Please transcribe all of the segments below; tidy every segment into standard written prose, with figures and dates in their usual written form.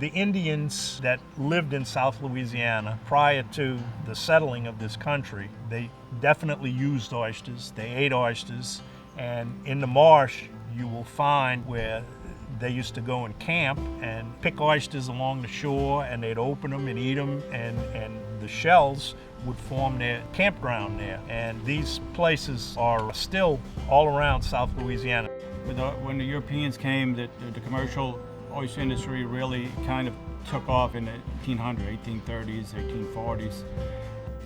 The Indians that lived in South Louisiana prior to the settling of this country, they definitely used oysters. They ate oysters, and in the marsh you will find where they used to go and camp and pick oysters along the shore, and they'd open them and eat them, and the shells would form their campground there. And these places are still all around South Louisiana. When the Europeans came, the commercial oyster industry really kind of took off in the 1830s, 1840s.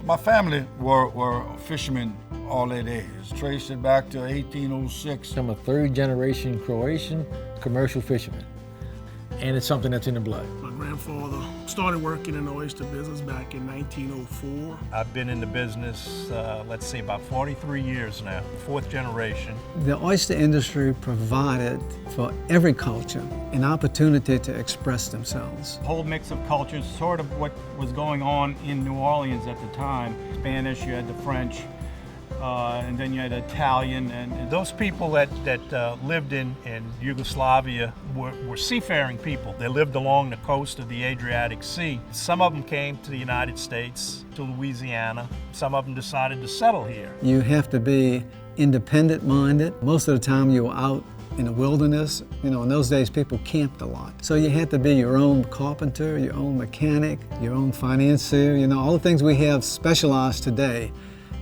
My family were fishermen all their days. Trace it back to 1806. I'm a third generation Croatian commercial fisherman, and it's something that's in the blood. My grandfather started working in the oyster business back in 1904. I've been in the business, let's say about 43 years now, fourth generation. The oyster industry provided for every culture an opportunity to express themselves. A whole mix of cultures, sort of what was going on in New Orleans at the time. Spanish, you had the French, and then you had Italian. And those people that lived in Yugoslavia were seafaring people. They lived along the coast of the Adriatic Sea. Some of them came to the United States, to Louisiana. Some of them decided to settle here. You have to be independent-minded. Most of the time you were out in the wilderness. You know, in those days people camped a lot. So you had to be your own carpenter, your own mechanic, your own financier, you know, all the things we have specialized today.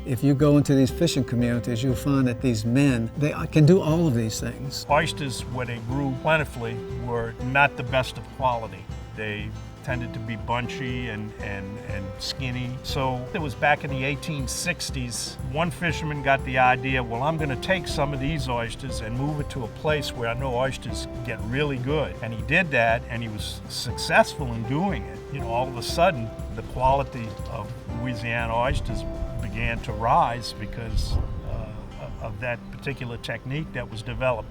If you go into these fishing communities, you'll find that these men, they can do all of these things. Oysters, where they grew plentifully, were not the best of quality. They tended to be bunchy and skinny. So it was back in the 1860s, one fisherman got the idea, well, I'm gonna take some of these oysters and move it to a place where I know oysters get really good. And he did that, and he was successful in doing it. You know, all of a sudden, the quality of Louisiana oysters began to rise because of that particular technique that was developed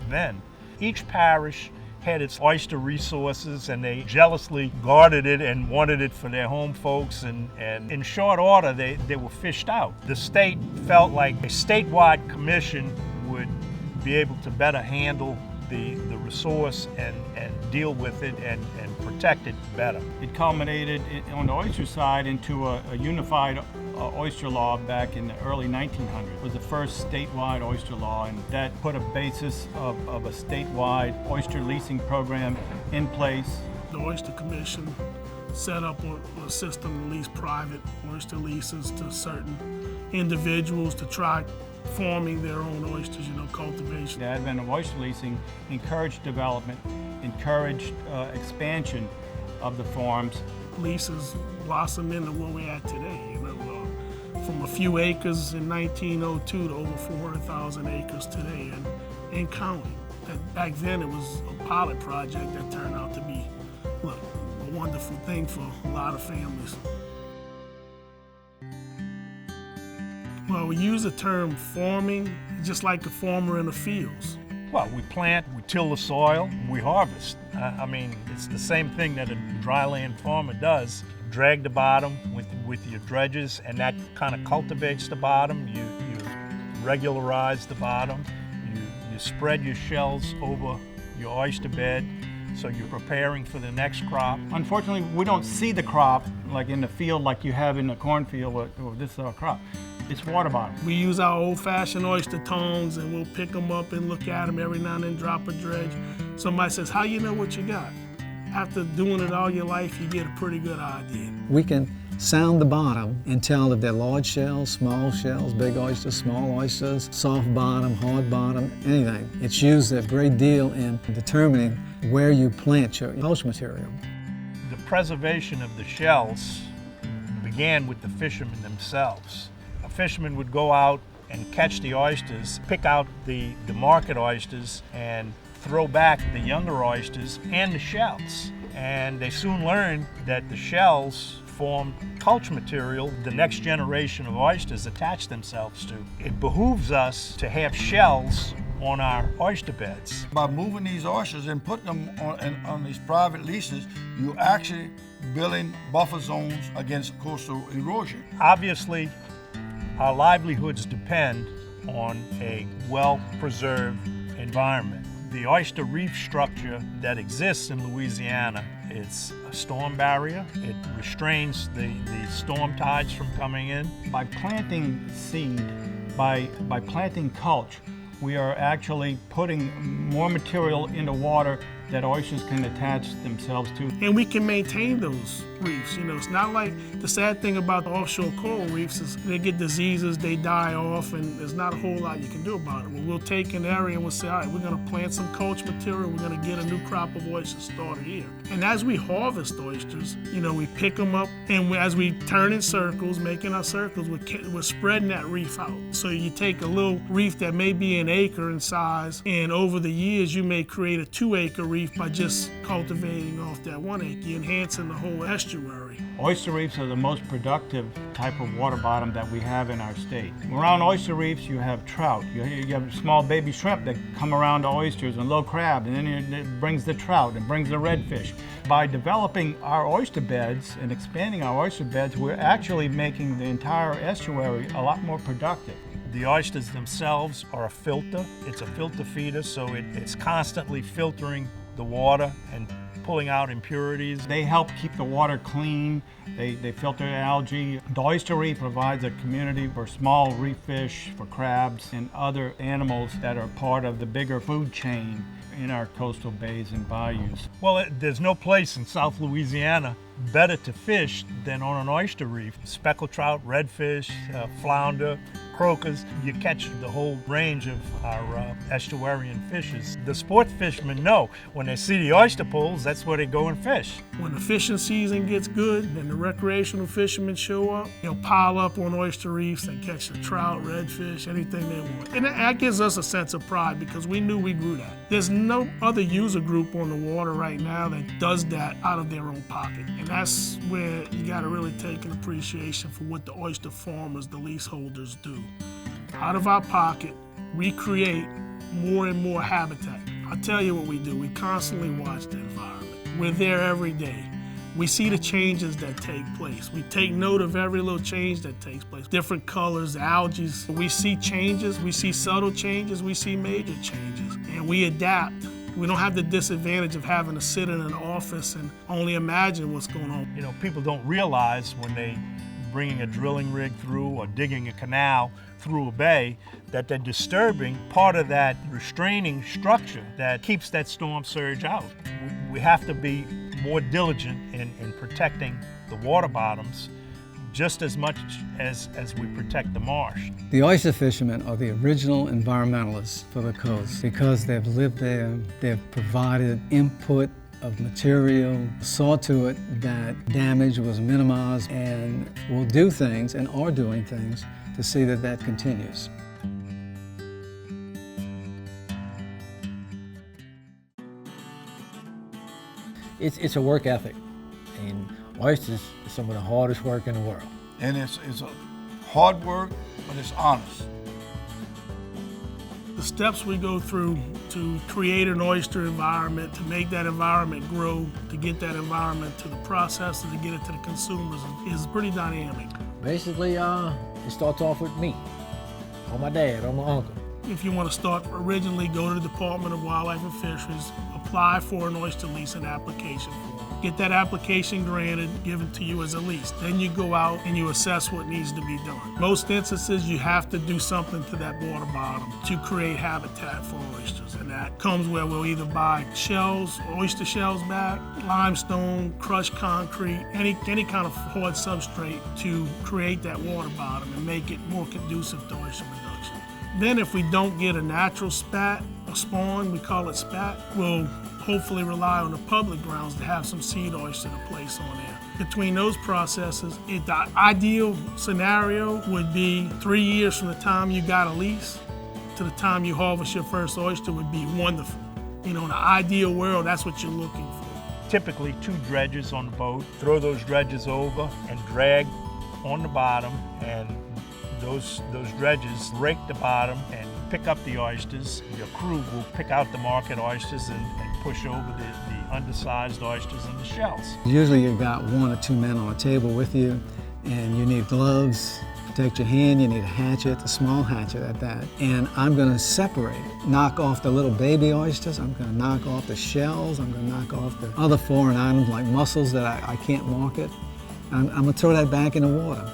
then. Each parish had its oyster resources, and they jealously guarded it and wanted it for their home folks, and in short order they were fished out. The state felt like a statewide commission would be able to better handle the resource and deal with it and protect it better. it culminated on the oyster side into a unified oyster law back in the early 1900s. It was the first statewide oyster law, and that put a basis of a statewide oyster leasing program in place. The Oyster Commission set up a system to lease private oyster leases to certain individuals to try forming their own oysters, you know, cultivation. The advent of oyster leasing encouraged development, encouraged expansion of the farms. Leases blossom into where we're at today, you know, from a few acres in 1902 to over 400,000 acres today and counting. Back then it was a pilot project that turned out to be, look, a wonderful thing for a lot of families. Well, we use the term farming just like a farmer in the fields. Well, we plant, we till the soil, we harvest. I mean, it's the same thing that a dryland farmer does. Drag the bottom with your dredges, and that kind of cultivates the bottom. You regularize the bottom. You spread your shells over your oyster bed, so you're preparing for the next crop. Unfortunately, we don't see the crop like in the field like you have in the cornfield, or this is our crop. It's water bottom. We use our old-fashioned oyster tongs, and we'll pick them up and look at them every now and then, drop a dredge. Somebody says, how you know what you got? After doing it all your life, you get a pretty good idea. We can sound the bottom and tell if they're large shells, small shells, big oysters, small oysters, soft bottom, hard bottom, anything. It's used a great deal in determining where you plant your host material. The preservation of the shells began with the fishermen themselves. A fisherman would go out and catch the oysters, pick out the market oysters, and throw back the younger oysters and the shells. And they soon learned that the shells formed culture material the next generation of oysters attach themselves to. It behooves us to have shells on our oyster beds. By moving these oysters and putting them on these private leases, you're actually building buffer zones against coastal erosion. Obviously, our livelihoods depend on a well-preserved environment. The oyster reef structure that exists in Louisiana it's a storm barrier. It restrains the storm tides from coming in. By planting seed, by planting culch, we are actually putting more material in the water that oysters can attach themselves to. And we can maintain those reefs. You know, it's not like the sad thing about the offshore coral reefs is they get diseases, they die off, and there's not a whole lot you can do about it. Well, we'll take an area and we'll say, all right, we're gonna plant some culch material, we're gonna get a new crop of oysters started here. And as we harvest oysters, you know, we pick them up, and as we turn in circles, making our circles, we're spreading that reef out. So you take a little reef that may be an acre in size, and over the years you may create a 2-acre reef by just cultivating off that 1 acre. You're enhancing the whole estuary. Oyster reefs are the most productive type of water bottom that we have in our state. Around oyster reefs, you have trout. You have small baby shrimp that come around the oysters and low crab, and then it brings the trout, it brings the redfish. By developing our oyster beds and expanding our oyster beds, we're actually making the entire estuary a lot more productive. The oysters themselves are a filter. It's a filter feeder, so it's constantly filtering the water and pulling out impurities. They help keep the water clean. They filter algae. The oyster reef provides a community for small reef fish, for crabs, and other animals that are part of the bigger food chain in our coastal bays and bayous. Well, there's no place in South Louisiana better to fish than on an oyster reef. Speckled trout, redfish, flounder, croakers. You catch the whole range of our estuarian fishes. The sport fishermen know when they see the oyster pools, that's where they go and fish. When the fishing season gets good and the recreational fishermen show up, they'll pile up on oyster reefs and catch the trout, redfish, anything they want. And that gives us a sense of pride because we knew we grew that. There's no other user group on the water right now that does that out of their own pocket. And that's where you gotta really take an appreciation for what the oyster farmers, the leaseholders, do. Out of our pocket, we create more and more habitat. I'll tell you what we do. We constantly watch the environment. We're there every day. We see the changes that take place. We take note of every little change that takes place. Different colors, algae. We see changes, we see subtle changes, we see major changes. And we adapt. We don't have the disadvantage of having to sit in an office and only imagine what's going on. You know, people don't realize when they bringing a drilling rig through or digging a canal through a bay that they're disturbing part of that restraining structure that keeps that storm surge out. We have to be more diligent in protecting the water bottoms just as much as we protect the marsh. The oyster fishermen are the original environmentalists for the coast because they've lived there, they've provided input of material, saw to it that damage was minimized, and will do things and are doing things to see that that continues. It's a work ethic, and oysters is some of the hardest work in the world. And it's a hard work, but it's honest. The steps we go through to create an oyster environment, to make that environment grow, to get that environment to the processors, to get it to the consumers is pretty dynamic. Basically, it starts off with me, or my dad, or my uncle. If you want to start originally, go to the Department of Wildlife and Fisheries, apply for an oyster leasing application form. Get that application granted, given to you as a lease. Then you go out and you assess what needs to be done. Most instances, you have to do something to that water bottom to create habitat for oysters. And that comes where we'll either buy shells, oyster shells back, limestone, crushed concrete, any kind of hard substrate to create that water bottom and make it more conducive to oyster production. Then if we don't get a natural spat, a spawn, we call it spat, we'll hopefully rely on the public grounds to have some seed oyster to place on there. Between those processes, the ideal scenario would be 3 years from the time you got a lease to the time you harvest your first oyster would be wonderful. You know, in an ideal world, that's what you're looking for. Typically 2 dredges on the boat, throw those dredges over and drag on the bottom, and those dredges rake the bottom and pick up the oysters. Your crew will pick out the market oysters and push over the undersized oysters and the shells. Usually you've got 1 or 2 men on a table with you, and you need gloves, protect your hand, you need a hatchet, a small hatchet at that. And I'm going to separate, knock off the little baby oysters, I'm going to knock off the shells, I'm going to knock off the other foreign items like mussels that I can't market. I'm going to throw that back in the water.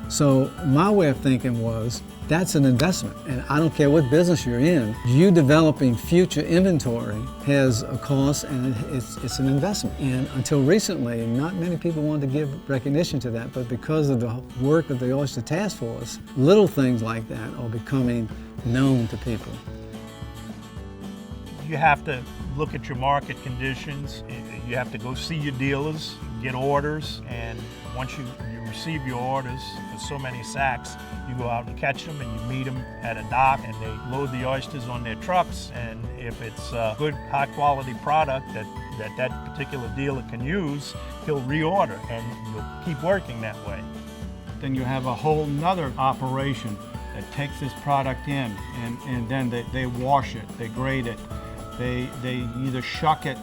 So my way of thinking was, that's an investment, and I don't care what business you're in, you developing future inventory has a cost and it's an investment. And until recently, not many people wanted to give recognition to that, but because of the work of the Oyster Task Force, little things like that are becoming known to people. You have to look at your market conditions. You have to go see your dealers, get orders, and once you receive your orders for so many sacks, you go out and catch them and you meet them at a dock and they load the oysters on their trucks, and if it's a good high quality product that particular dealer can use, he'll reorder and you'll keep working that way. Then you have a whole nother operation that takes this product in and then they wash it, they grade it, they either shuck it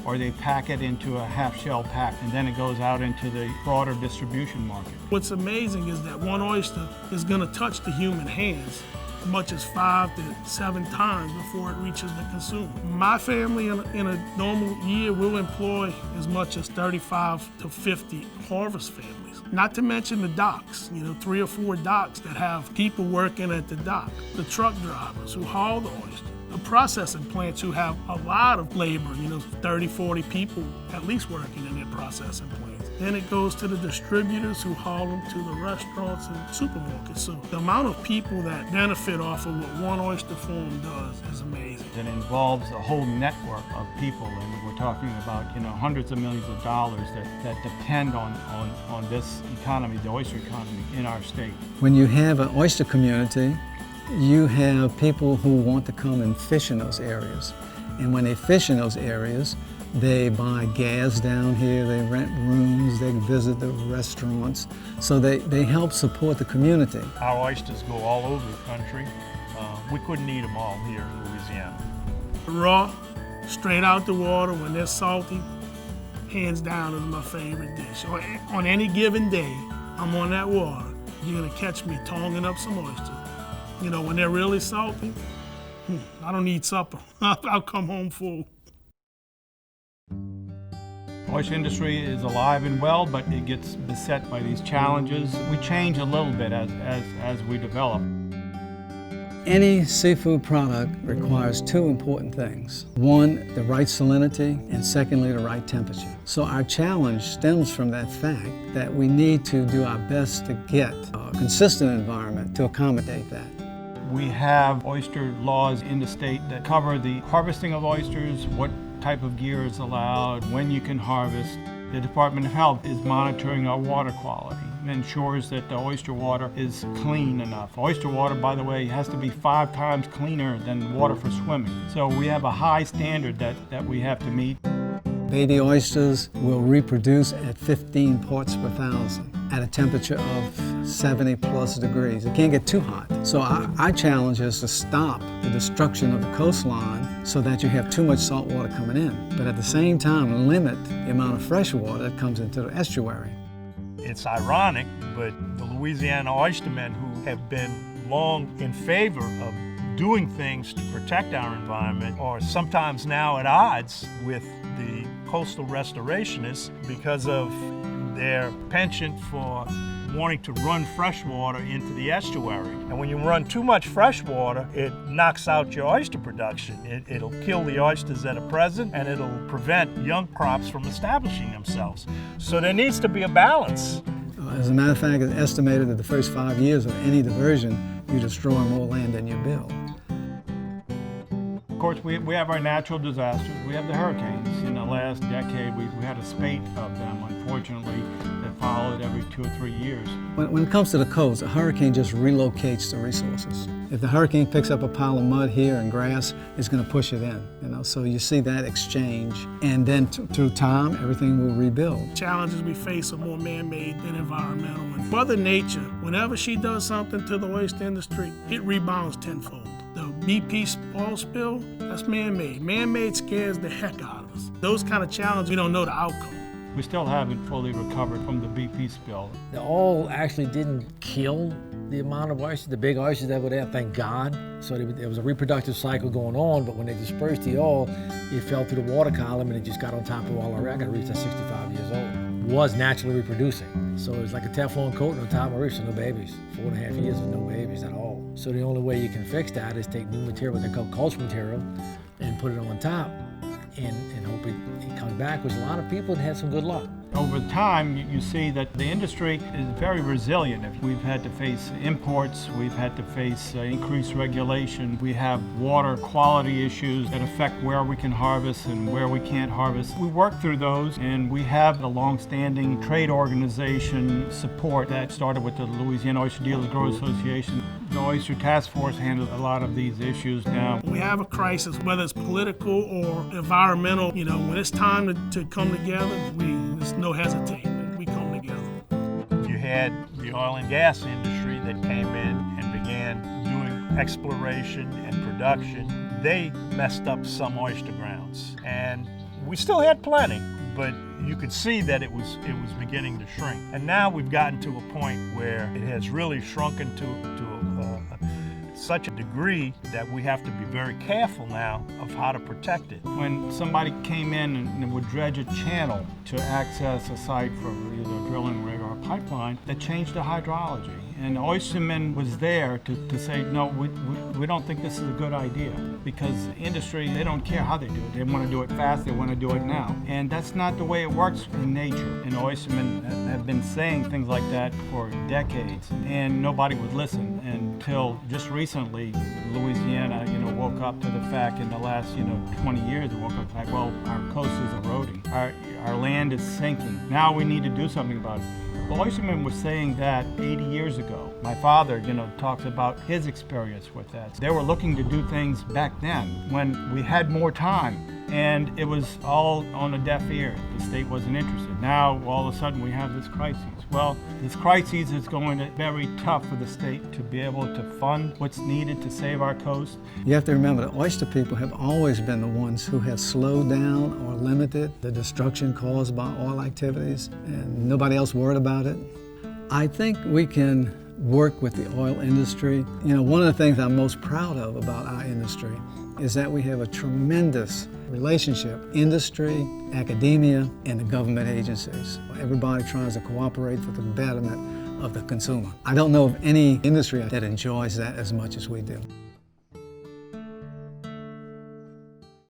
or they pack it into a half-shell pack, and then it goes out into the broader distribution market. What's amazing is that one oyster is going to touch the human hands as much as 5 to 7 times before it reaches the consumer. My family in a normal year will employ as much as 35 to 50 harvest families. Not to mention the docks, 3 or 4 docks that have people working at the dock, the truck drivers who haul the oyster, the processing plants who have a lot of labor, 30, 40 people at least working in their processing plants. Then it goes to the distributors who haul them to the restaurants and supermarkets. So the amount of people that benefit off of what one oyster farm does is amazing. It involves a whole network of people, and we're talking about hundreds of millions of dollars that depend on this economy, the oyster economy in our state. When you have an oyster community, you have people who want to come and fish in those areas. And when they fish in those areas, they buy gas down here, they rent rooms, they visit the restaurants. So they help support the community. Our oysters go all over the country. We couldn't eat them all here in Louisiana. Raw, straight out the water when they're salty, hands down is my favorite dish. On any given day, I'm on that water, you're gonna catch me tonguing up some oysters. When they're really salty, I don't need supper. I'll come home full. The oyster industry is alive and well, but it gets beset by these challenges. We change a little bit as we develop. Any seafood product requires 2 important things. 1, the right salinity, and secondly, the right temperature. So our challenge stems from that fact that we need to do our best to get a consistent environment to accommodate that. We have oyster laws in the state that cover the harvesting of oysters, what type of gear is allowed, when you can harvest. The Department of Health is monitoring our water quality and ensures that the oyster water is clean enough. Oyster water, by the way, has to be 5 times cleaner than water for swimming. So we have a high standard that we have to meet. Baby oysters will reproduce at 15 parts per thousand at a temperature of 70 plus degrees. It can't get too hot. So our challenge is to stop the destruction of the coastline so that you have too much salt water coming in, but at the same time limit the amount of fresh water that comes into the estuary. It's ironic, but the Louisiana oystermen who have been long in favor of doing things to protect our environment are sometimes now at odds with the coastal restorationists because of their penchant for wanting to run fresh water into the estuary. And when you run too much fresh water, it knocks out your oyster production. It'll kill the oysters that are present, and it'll prevent young crops from establishing themselves. So there needs to be a balance. As a matter of fact, it's estimated that the first 5 years of any diversion, you destroy more land than you build. Of course, we have our natural disasters. We have the hurricanes. In the last decade, we had a spate of them, unfortunately, that followed every 2 or 3 years. When it comes to the coast, a hurricane just relocates the resources. If the hurricane picks up a pile of mud here and grass, it's going to push it in. So you see that exchange, and then through time, everything will rebuild. Challenges we face are more man-made than environmental. And Mother Nature, whenever she does something to the oyster industry, it rebounds tenfold. The BP oil spill, that's man-made. Man-made scares the heck out of us. Those kind of challenges, we don't know the outcome. We still haven't fully recovered from the BP spill. The oil actually didn't kill the amount of oysters, the big oysters that were there, thank God. So there was a reproductive cycle going on, but when they dispersed the oil, it fell through the water column and it just got on top of all our record reefs at 65 years old. Was naturally reproducing. So it was like a Teflon coating on top of reefs, so no babies. 4.5 years with no babies at all. So the only way you can fix that is take new material, what they call culture material, and put it on top and hope it comes back, which a lot of people had some good luck. Over time, you see that the industry is very resilient. We've had to face imports, we've had to face increased regulation, we have water quality issues that affect where we can harvest and where we can't harvest. We work through those, and we have a long-standing trade organization support that started with the Louisiana Oyster Dealers Growers Association. The Oyster Task Force handles a lot of these issues now. We have a crisis, whether it's political or environmental. When it's time to come together, there's no hesitating. We come together. You had the oil and gas industry that came in and began doing exploration and production. They messed up some oyster grounds, and we still had plenty, but you could see that it was beginning to shrink. And now we've gotten to a point where it has really shrunken to such a degree that we have to be very careful now of how to protect it. When somebody came in and would dredge a channel to access a site for either a drilling rig or a pipeline, that changed the hydrology. And the oysterman was there to say, no, we don't think this is a good idea, because the industry, they don't care how they do it. They want to do it fast, they want to do it now. And that's not the way it works in nature. And oystermen have been saying things like that for decades, and nobody would listen until just recently Louisiana, woke up to the fact in the last, 20 years, it woke up to the fact, well, our coast is eroding. Our land is sinking. Now we need to do something about it. Well, oystermen were saying that 80 years ago. My father, talks about his experience with that. They were looking to do things back then when we had more time, and it was all on a deaf ear. The state wasn't interested. Now, all of a sudden, we have this crisis. Well, this crisis is going to be very tough for the state to be able to fund what's needed to save our coast. You have to remember that oyster people have always been the ones who have slowed down or limited the destruction caused by oil activities, and nobody else worried about it. I think we can work with the oil industry. One of the things I'm most proud of about our industry is that we have a tremendous relationship, industry, academia, and the government agencies. Everybody tries to cooperate for the betterment of the consumer. I don't know of any industry that enjoys that as much as we do.